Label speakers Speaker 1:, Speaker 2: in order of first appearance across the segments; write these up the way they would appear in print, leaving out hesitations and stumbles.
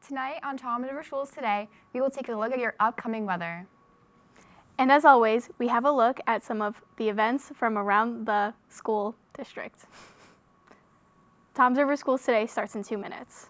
Speaker 1: Tonight on Tom River Schools Today, we will take a look at your upcoming weather.
Speaker 2: And as always, we have a look at some of the events from around the school district. Tom's River Schools Today starts in 2 minutes.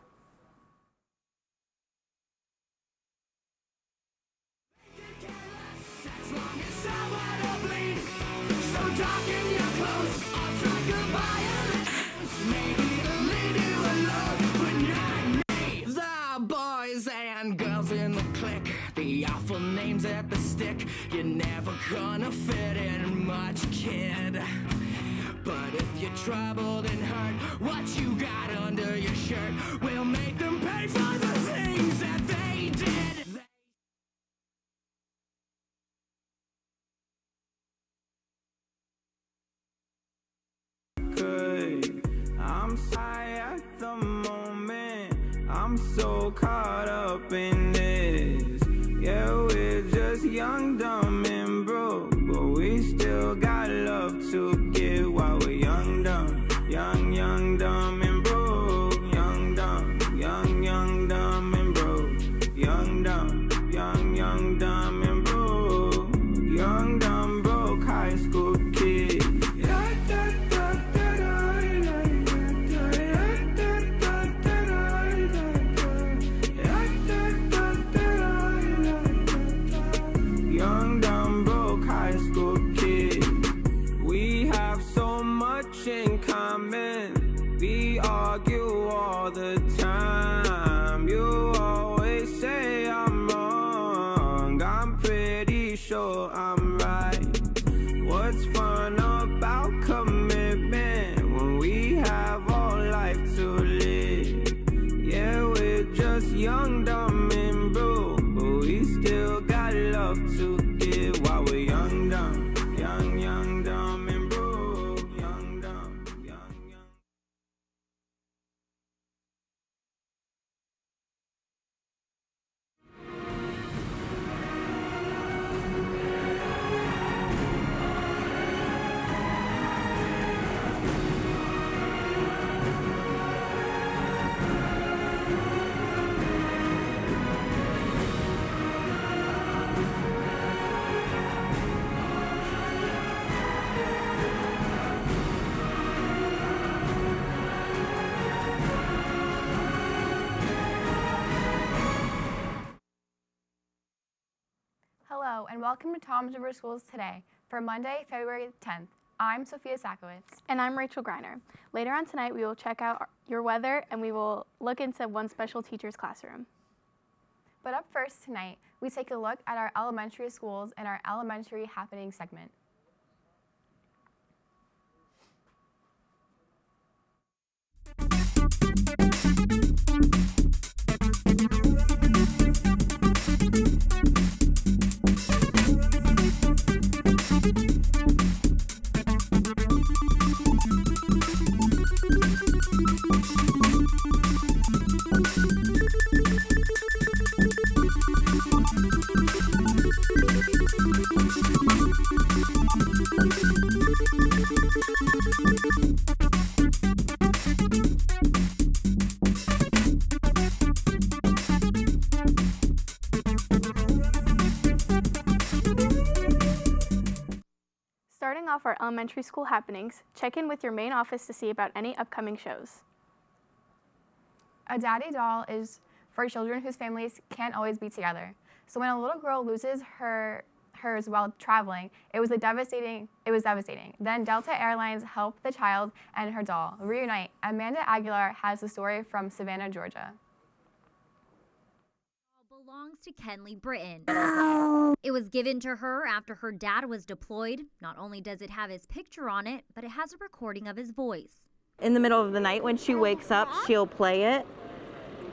Speaker 3: The boys and girls in the clique, the awful names at the stick. You're never gonna fit in much, kid. But if you're troubled and hurt, what you got under your shirt will make them pay for the things that they did.
Speaker 4: I'm high at the moment. I'm so caught up in this. Yeah, we're just young, dumb, and broke, but we still got love to give while we're young, dumb, young, dumb, and broke. Young, dumb, young, dumb, and broke. Young, dumb, young, dumb, and broke. Young, dumb, broke high school kid. Young, dumb, broke high school kid. We have so much in common. We argue all the time. You always say I'm wrong. I'm pretty sure I'm right. What's fun about commitment when we have all life to live? Yeah, we're just young, dumb, and broke, but we still got love to give while we're young, dumb, young, dumb, and broke. Young, dumb, young.
Speaker 1: Hello, and welcome to Tom's River Schools Today for Monday, February 10th. I'm Sophia Sakowitz.
Speaker 2: And I'm Rachel Greiner. Later on tonight, we will check out your weather and we will look into one special teacher's classroom.
Speaker 1: But up first tonight, we take a look at our elementary schools and our elementary happening segment.
Speaker 2: Starting off our elementary school happenings, check in with your main office to see about any upcoming shows.
Speaker 1: A daddy doll is for children whose families can't always be together. So when a little girl loses hers while traveling, it was devastating. Then Delta Airlines helped the child and her doll reunite. Amanda Aguilar has the story from Savannah, Georgia.
Speaker 5: Belongs to Kenley Britton. It was given to her after her dad was deployed. Not only does it have his picture on it, but it has a recording of his voice.
Speaker 6: In the middle of the night when she wakes up, she'll play it,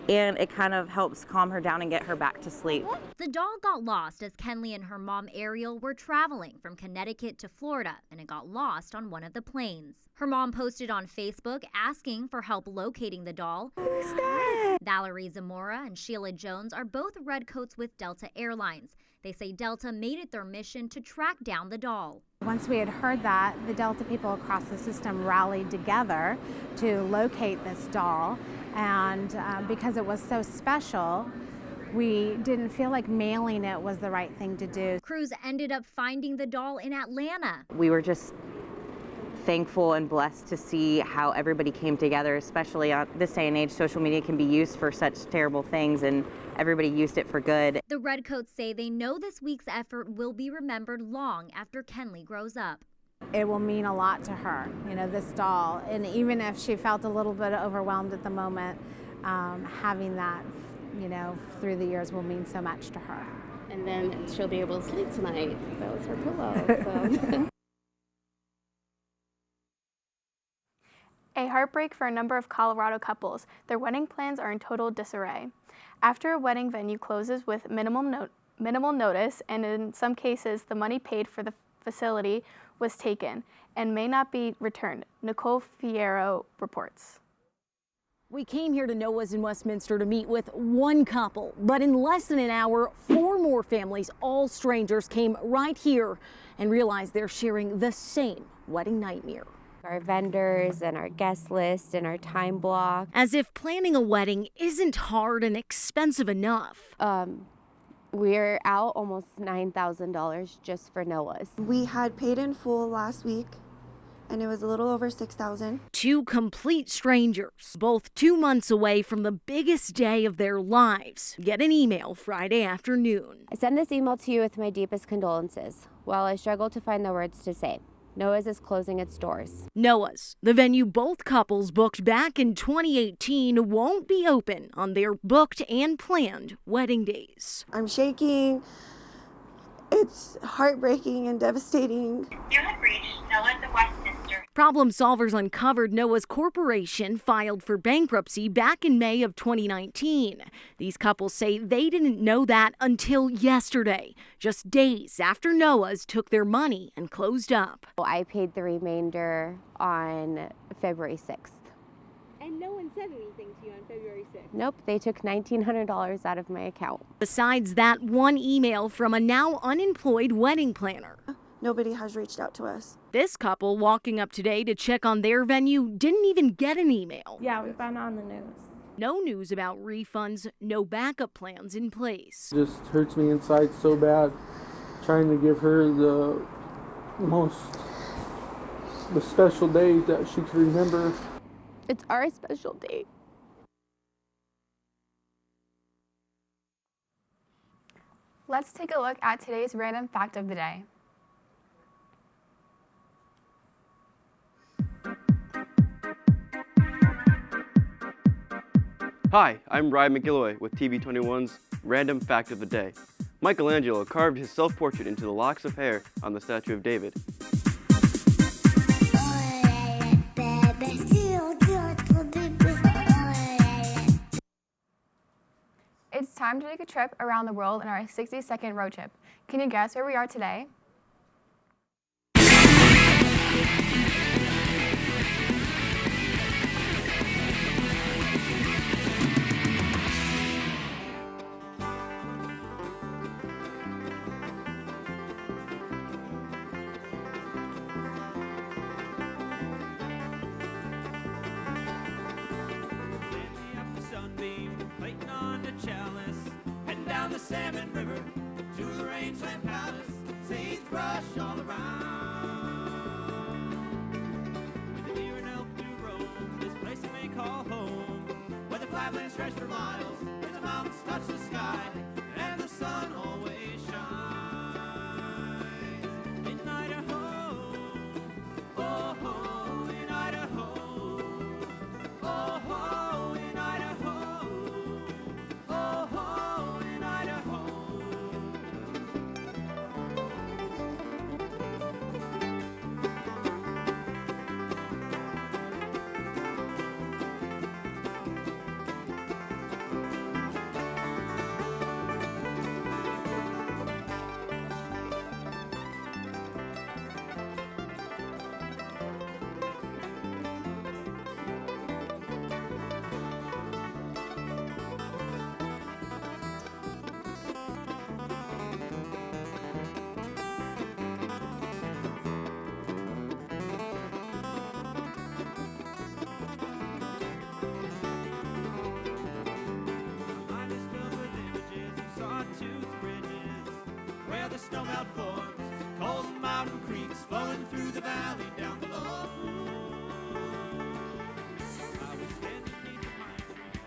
Speaker 6: and it kind of helps calm her down and get her back to sleep.
Speaker 5: The doll got lost as Kenley and her mom Ariel were traveling from Connecticut to Florida, and it got lost on one of the planes. Her mom posted on Facebook asking for help locating the doll.
Speaker 6: Who's that?
Speaker 5: Valerie Zamora and Sheila Jones are both redcoats with Delta Airlines. They say Delta made it their mission to track down the doll.
Speaker 7: Once we had heard that, the Delta people across the system rallied together to locate this doll, and because it was so special, we didn't feel like mailing it was the right thing to do.
Speaker 5: Crews ended up finding the doll in Atlanta.
Speaker 6: We were just thankful and blessed to see how everybody came together, especially on this day and age. Social media can be used for such terrible things, and everybody used it for good.
Speaker 5: The Redcoats say they know this week's effort will be remembered long after Kenley grows up.
Speaker 7: It will mean a lot to her, this doll. And even if she felt a little bit overwhelmed at the moment, having that, through the years will mean so much to her.
Speaker 8: And then she'll be able to sleep tonight. That was her pillow. So.
Speaker 2: A heartbreak for a number of Colorado couples. Their wedding plans are in total disarray. After a wedding venue closes with minimal notice, and in some cases the money paid for the facility was taken and may not be returned, Nicole Fierro reports.
Speaker 9: We came here to Noah's in Westminster to meet with one couple, but in less than an hour, 4 more families, all strangers, came right here and realized they're sharing the same wedding nightmare.
Speaker 10: Our vendors and our guest list and our time block.
Speaker 9: As if planning a wedding isn't hard and expensive enough.
Speaker 10: We're out almost $9,000 just for Noah's.
Speaker 11: We had paid in full last week, and it was a little over $6,000.
Speaker 9: 2 complete strangers, both 2 months away from the biggest day of their lives, get an email Friday afternoon.
Speaker 10: I send this email to you with my deepest condolences. While I struggle to find the words to say, Noah's is closing its doors.
Speaker 9: Noah's, the venue both couples booked back in 2018, won't be open on their booked and planned wedding days.
Speaker 11: I'm shaking. It's heartbreaking and devastating.
Speaker 12: You have reached Noah's of Westminster.
Speaker 9: Problem solvers uncovered Noah's corporation filed for bankruptcy back in May of 2019. These couples say they didn't know that until yesterday, just days after Noah's took their money and closed up.
Speaker 10: I paid the remainder on February 6th.
Speaker 8: And no one said anything to you on February 6th?
Speaker 10: Nope, they took $1,900 out of my account.
Speaker 9: Besides that one email from a now unemployed wedding planner.
Speaker 11: Nobody has reached out to us.
Speaker 9: This couple walking up today to check on their venue didn't even get an email.
Speaker 8: Yeah, we found it on the news.
Speaker 9: No news about refunds, no backup plans in place.
Speaker 13: It just hurts me inside so bad, trying to give her the special day that she could remember.
Speaker 10: It's our special day.
Speaker 1: Let's take a look at today's random fact of the day.
Speaker 14: Hi, I'm Ryan McGilloway with TV21's Random Fact of the Day. Michelangelo carved his self-portrait into the locks of hair on the statue of David.
Speaker 1: It's time to take a trip around the world in our 60-second road trip. Can you guess where we are today?
Speaker 3: Down the Salmon River to the Rangeland Palace, sagebrush all around. With the deer and elk do roam, this place we may call home, where the flatlands stretch for miles, where the mountains touch the sky, and the sun always shines. In Idaho, oh ho, in Idaho, oh ho, in Idaho, oh ho. through the valley down below. I was standing beneath the pine trees.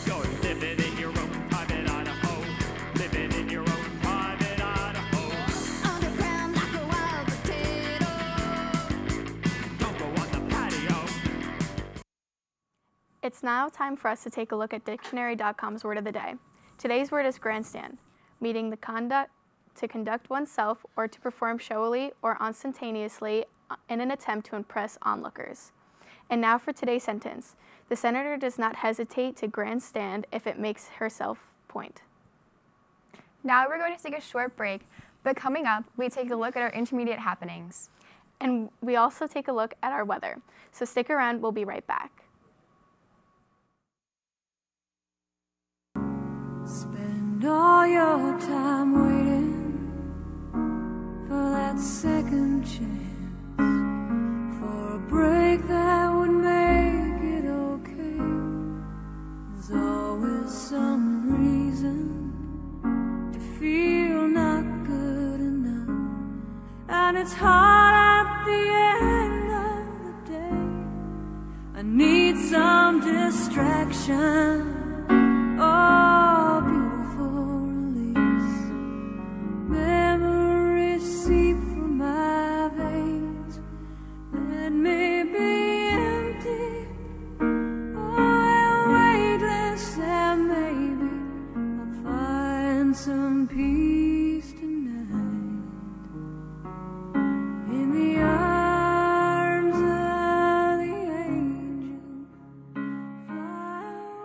Speaker 3: You're living in your own private Idaho. Living in your own private Idaho. Underground like a wild potato. Don't go on the patio.
Speaker 2: It's now time for us to take a look at dictionary.com's word of the day. Today's word is grandstand, meaning to conduct oneself or to perform showily or ostentatiously in an attempt to impress onlookers. And now for today's sentence. The senator does not hesitate to grandstand if it makes herself point.
Speaker 1: Now we're going to take a short break, but coming up, we take a look at our intermediate happenings.
Speaker 2: And we also take a look at our weather. So stick around, we'll be right back.
Speaker 15: Spend all your time waiting for that second chance, for a break that would make it okay. There's always some reason to feel not good enough, and it's hard at the end of the day. I need some distraction. Oh, beautiful release. Memories seep from my veins. Let me be empty. Oh, weightless, and maybe I'll find some peace tonight. In the arms of the angel. Fly away.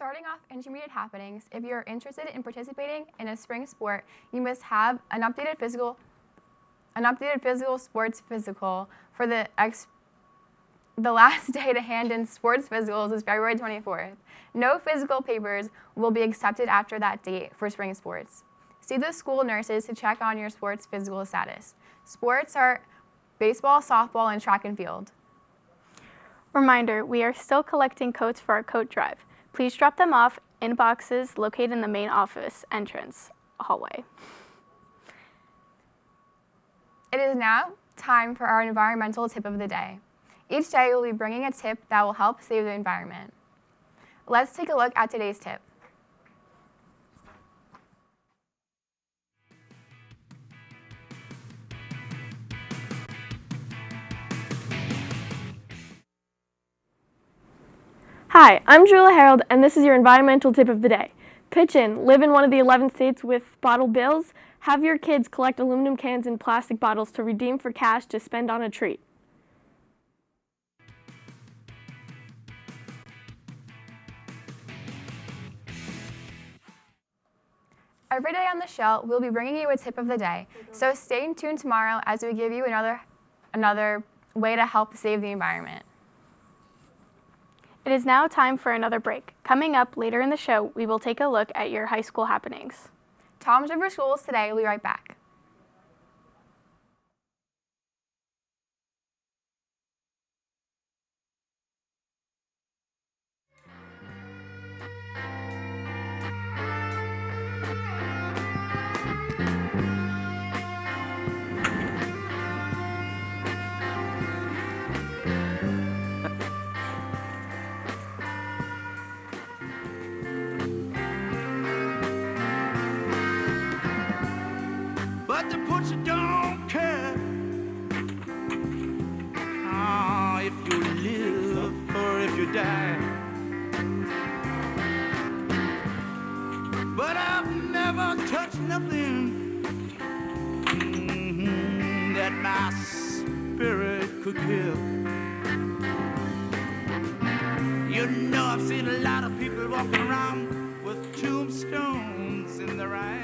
Speaker 1: Starting off intermediate happenings, if you're interested in participating in a spring sport, you must have an updated physical sports physical for the last day to hand in sports physicals is February 24th. No physical papers will be accepted after that date for spring sports. See the school nurses to check on your sports physical status. Sports are baseball, softball, and track and field.
Speaker 2: Reminder, we are still collecting coats for our coat drive. Please drop them off in boxes located in the main office entrance hallway.
Speaker 1: It is now time for our environmental tip of the day. Each day we'll be bringing a tip that will help save the environment. Let's take a look at today's tip.
Speaker 16: Hi, I'm Julia Harold, and this is your environmental tip of the day. Pitch in, live in one of the 11 states with bottle bills, have your kids collect aluminum cans and plastic bottles to redeem for cash to spend on a treat.
Speaker 1: Every day on the show, we'll be bringing you a tip of the day, so stay tuned tomorrow as we give you another way to help save the environment.
Speaker 2: It is now time for another break. Coming up later in the show, we will take a look at your high school happenings.
Speaker 1: Tom's River Schools today will be right back.
Speaker 3: But the butcher don't care if you live or if you die. But I've never touched nothing that my spirit could kill. You know, I've seen a lot of people walking around with tombstones in their eyes.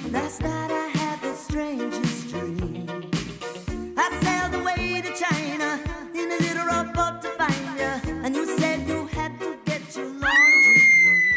Speaker 15: Last night I had the strangest dream. I sailed away to China in a little rowboat to find you, and you said you had to get your laundry clean.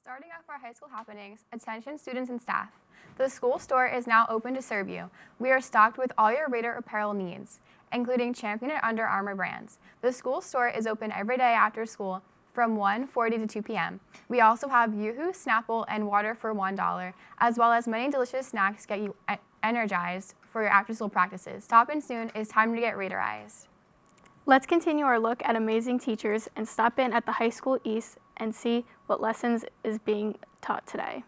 Speaker 1: Starting off our high school happenings, attention students and staff. The school store is now open to serve you. We are stocked with all your Raider apparel needs, including Champion and Under Armour brands. The school store is open every day after school from 1:40 to 2 p.m. We also have Yoo-Hoo, Snapple, and water for $1, as well as many delicious snacks to get you energized for your after-school practices. Stop in soon. It's time to get Raiderized.
Speaker 2: Let's continue our look at amazing teachers and stop in at the High School East and see what lessons is being taught today.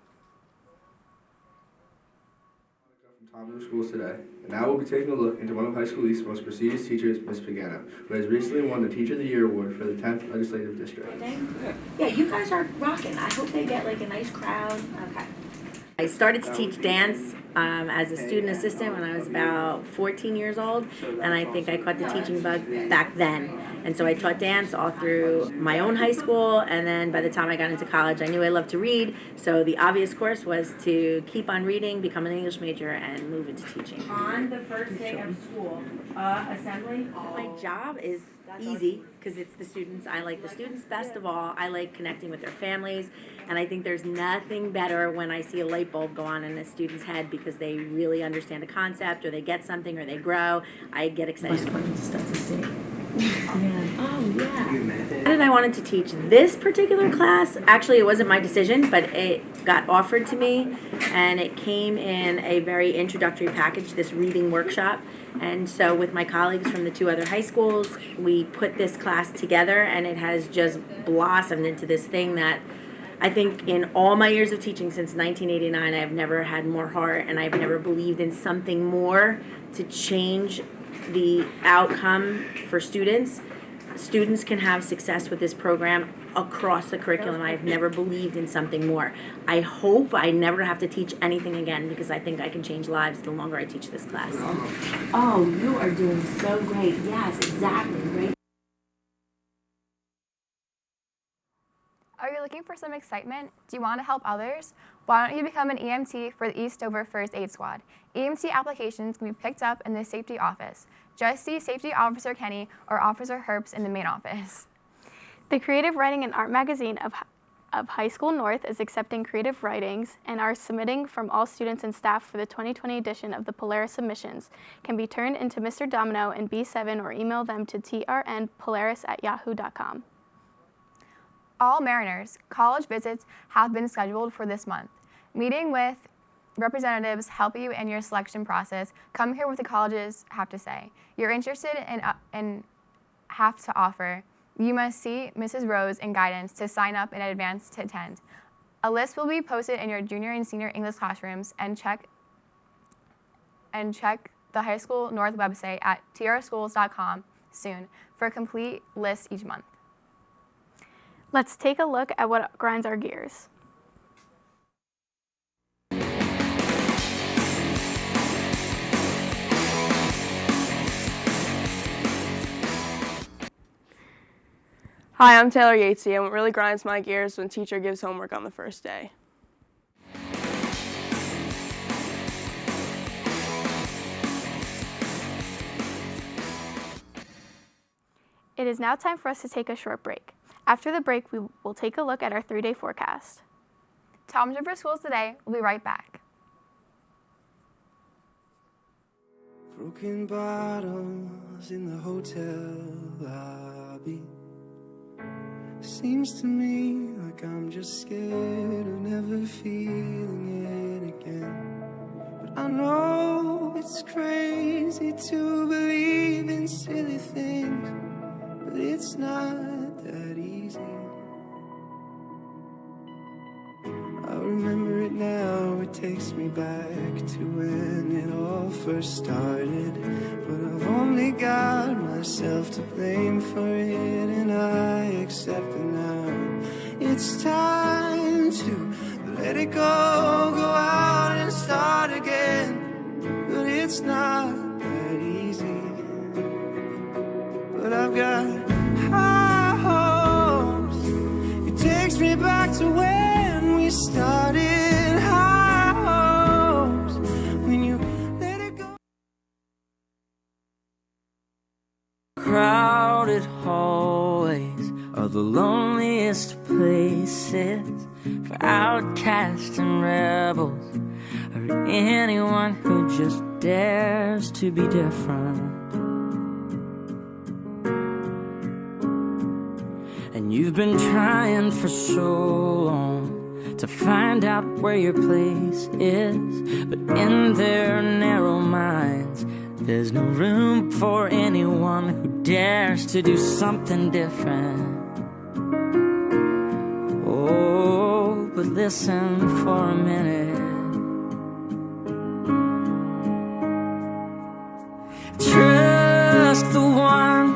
Speaker 17: From Tom Schools today, and now we'll be taking a look into one of High School East's most prestigious teachers, Ms. Pagano, who has recently won the Teacher of the Year award for the 10th Legislative District.
Speaker 18: Yeah, you guys are rocking. I hope they get like a nice crowd. Okay. I started to teach dance as a student assistant when I was about 14 years old, and I think I caught the teaching bug back then. And so I taught dance all through my own high school, and then by the time I got into college, I knew I loved to read, so the obvious course was to keep on reading, become an English major, and move into teaching. On the first day of school, assembly? My job is easy because it's the students. I like the students best of all. I like connecting with their families, and I think there's nothing better when I see a light bulb go on in a student's head because they really understand a concept or they get something or they grow. I get excited. Stuff to see. Oh, yeah. Why did I wanted to teach this particular class? Actually, it wasn't my decision, but it got offered to me, and it came in a very introductory package, this reading workshop. And so with my colleagues from the two other high schools, we put this class together, and it has just blossomed into this thing that I think in all my years of teaching since 1989, I've never had more heart, and I've never believed in something more to change the outcome for students. Students can have success with this program across the curriculum. I've never believed in something more. I hope I never have to teach anything again because I think I can change lives the longer I teach this class. Oh, you are doing so great. Yes, exactly. Great.
Speaker 1: Are you looking for some excitement? Do you want to help others? Why don't you become an EMT for the Eastover First Aid Squad? EMT applications can be picked up in the safety office. Just see Safety Officer Kenny or Officer Herbst in the main office.
Speaker 2: The Creative Writing and Art magazine of High School North is accepting creative writings, and are submitting from all students and staff for the 2020 edition of the Polaris submissions. Can be turned into Mr. Domino in B7 or email them to trnpolaris@yahoo.com.
Speaker 1: All Mariners, college visits have been scheduled for this month. Meeting with representatives help you in your selection process. Come hear what the colleges have to say. You're interested in have to offer. You must see Mrs. Rose in guidance to sign up in advance to attend. A list will be posted in your junior and senior English classrooms, and check the High School North website at trschools.com soon for a complete list each month.
Speaker 2: Let's take a look at what grinds our gears.
Speaker 19: Hi, I'm Taylor Yatesy, and what really grinds my gears when teacher gives homework on the first day.
Speaker 2: It is now time for us to take a short break. After the break, we will take a look at our 3-day forecast.
Speaker 1: Tom's River Schools Today. We'll be right back.
Speaker 4: Broken bottles in the hotel lobby. Seems to me like I'm just scared of never feeling it again. But I know it's crazy to believe in silly things, but it's not that easy. I remember it now, it takes me back to when it all first started. But I've only got myself to blame for it, and I accept it now. It's time to let it go out and start again. But it's not that easy. But I've got high hopes. It takes me back to when we started. High hopes when you let it go.
Speaker 3: Crowded hallways are the loneliest places for outcasts and rebels, or anyone who just dares to be different. And you've been trying for so long to find out where your place is, but in their narrow minds there's no room for anyone who dares to do something different. Oh, but listen for a minute. Trust the one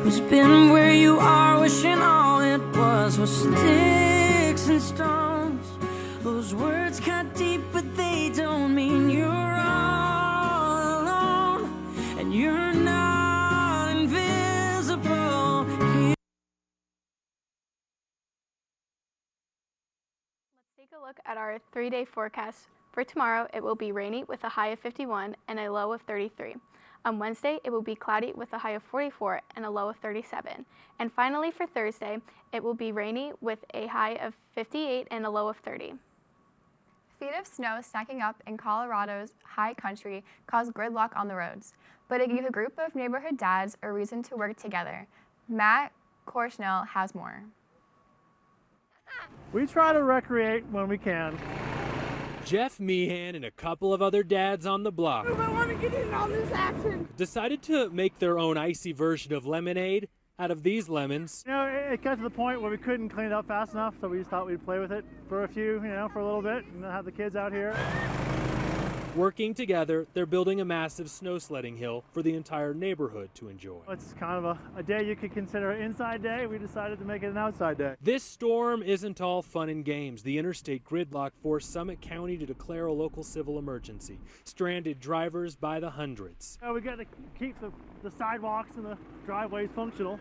Speaker 3: who's been where you are, wishing all it was sticks and stones. Those words cut deep, but they don't mean you're all alone, and you're not invisible.
Speaker 2: Let's take a look at our 3-day forecast. For tomorrow, it will be rainy with a high of 51 and a low of 33. On Wednesday, it will be cloudy with a high of 44 and a low of 37. And finally, for Thursday, it will be rainy with a high of 58 and a low of 30.
Speaker 1: Feet of snow stacking up in Colorado's high country cause gridlock on the roads, but it gives a group of neighborhood dads a reason to work together. Matt Korshnell has more.
Speaker 20: We try to recreate when we can.
Speaker 21: Jeff Meehan and a couple of other dads on the block
Speaker 22: I want to get in on this action.
Speaker 21: decided to make their own icy version of lemonade out of these lemons.
Speaker 20: You know, it got to the point where we couldn't clean it up fast enough, so we just thought we'd play with it for a few, for a little bit, and then have the kids out here.
Speaker 21: Working together, they're building a massive snow sledding hill for the entire neighborhood to enjoy.
Speaker 20: It's kind of a day you could consider an inside day. We decided to make it an outside day.
Speaker 21: This storm isn't all fun and games. The interstate gridlock forced Summit County to declare a local civil emergency. Stranded drivers by the hundreds.
Speaker 20: We got to keep the sidewalks and the driveways functional.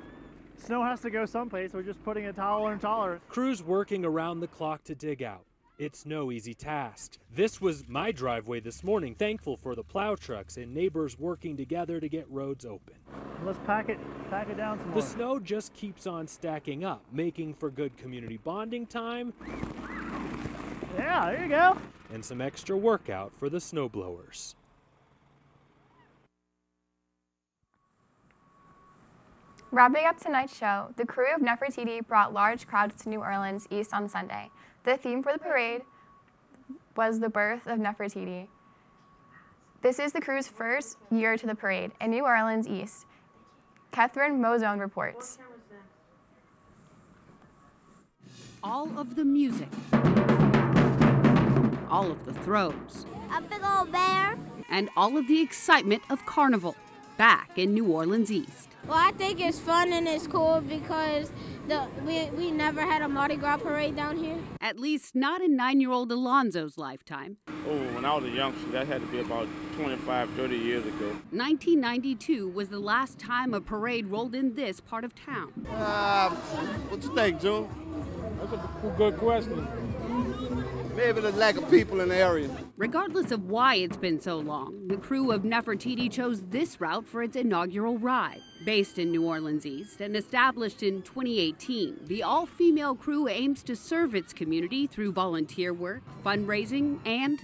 Speaker 20: Snow has to go someplace. We're just putting it taller and taller.
Speaker 21: Crews working around the clock to dig out. It's no easy task. This was my driveway this morning, thankful for the plow trucks and neighbors working together to get roads open.
Speaker 20: Let's pack it down some more.
Speaker 21: The snow just keeps on stacking up, making for good community bonding time.
Speaker 20: Yeah, there you go.
Speaker 21: And some extra workout for the snowblowers.
Speaker 1: Wrapping up tonight's show, the crew of Nefertiti brought large crowds to New Orleans East on Sunday. The theme for the parade was the birth of Nefertiti. This is the crew's first year to the parade in New Orleans East. Catherine Mozone reports.
Speaker 5: All of the music, all of the throws,
Speaker 6: a big old bear,
Speaker 5: and all of the excitement of Carnival back in New Orleans East.
Speaker 6: Well, I think it's fun and it's cool because we never had a Mardi Gras parade down here.
Speaker 5: At least not in 9-year-old Alonzo's lifetime.
Speaker 23: Oh, when I was a youngster, that had to be about 25, 30 years ago.
Speaker 5: 1992 was the last time a parade rolled in this part of town.
Speaker 23: What you think, Joe?
Speaker 13: That's a good question.
Speaker 23: Maybe the lack of people in the area.
Speaker 5: Regardless of why it's been so long, the crew of Nefertiti chose this route for its inaugural ride. Based in New Orleans East and established in 2018, the all-female crew aims to serve its community through volunteer work, fundraising, and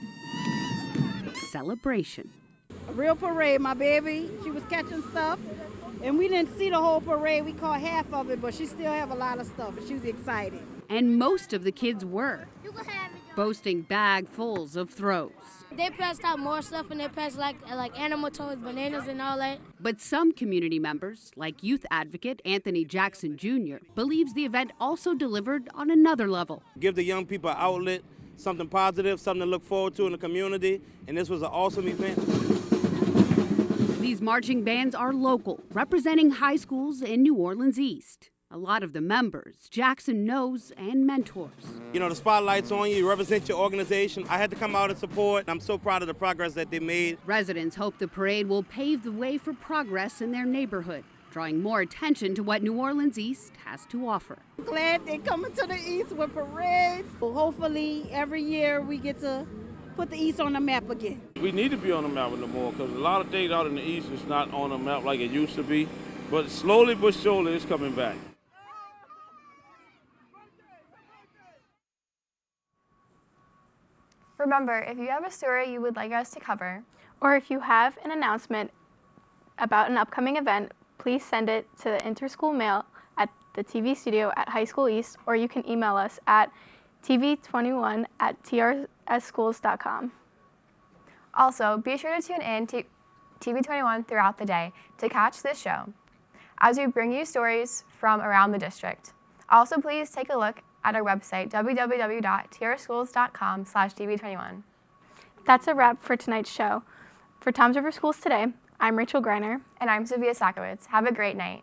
Speaker 5: celebration.
Speaker 24: A real parade, my baby. She was catching stuff, and we didn't see the whole parade. We caught half of it, but she still have a lot of stuff, and she was excited.
Speaker 5: And most of the kids were, boasting bagfuls of throws.
Speaker 6: They passed out more stuff, and they passed like animal toys, bananas, and all that.
Speaker 5: But some community members, like youth advocate Anthony Jackson Jr., believes the event also delivered on another level.
Speaker 23: Give the young people an outlet, something positive, something to look forward to in the community, and this was an awesome event.
Speaker 5: These marching bands are local, representing high schools in New Orleans East. A lot of the members Jackson knows and mentors.
Speaker 23: You know, the spotlight's on you. You represent your organization. I had to come out and support. I'm so proud of the progress that they made.
Speaker 5: Residents hope the parade will pave the way for progress in their neighborhood, drawing more attention to what New Orleans East has to offer.
Speaker 24: Glad they're coming to the East with parades. Well, hopefully every year we get to put the East on the map again.
Speaker 23: We need to be on the map no more because a lot of things out in the East is not on the map like it used to be. But slowly but surely it's coming back.
Speaker 1: Remember, if you have a story you would like us to cover,
Speaker 2: or if you have an announcement about an upcoming event, please send it to the interschool mail at the TV studio at High School East, or you can email us at tv21@trschools.com.
Speaker 1: Also, be sure to tune in to TV21 throughout the day to catch this show as we bring you stories from around the district. Also, please take a look at our website, www.trschools.com/tv21.
Speaker 2: That's a wrap for tonight's show. For Toms River Schools Today, I'm Rachel Greiner.
Speaker 1: And I'm Sophia Sakowitz. Have a great night.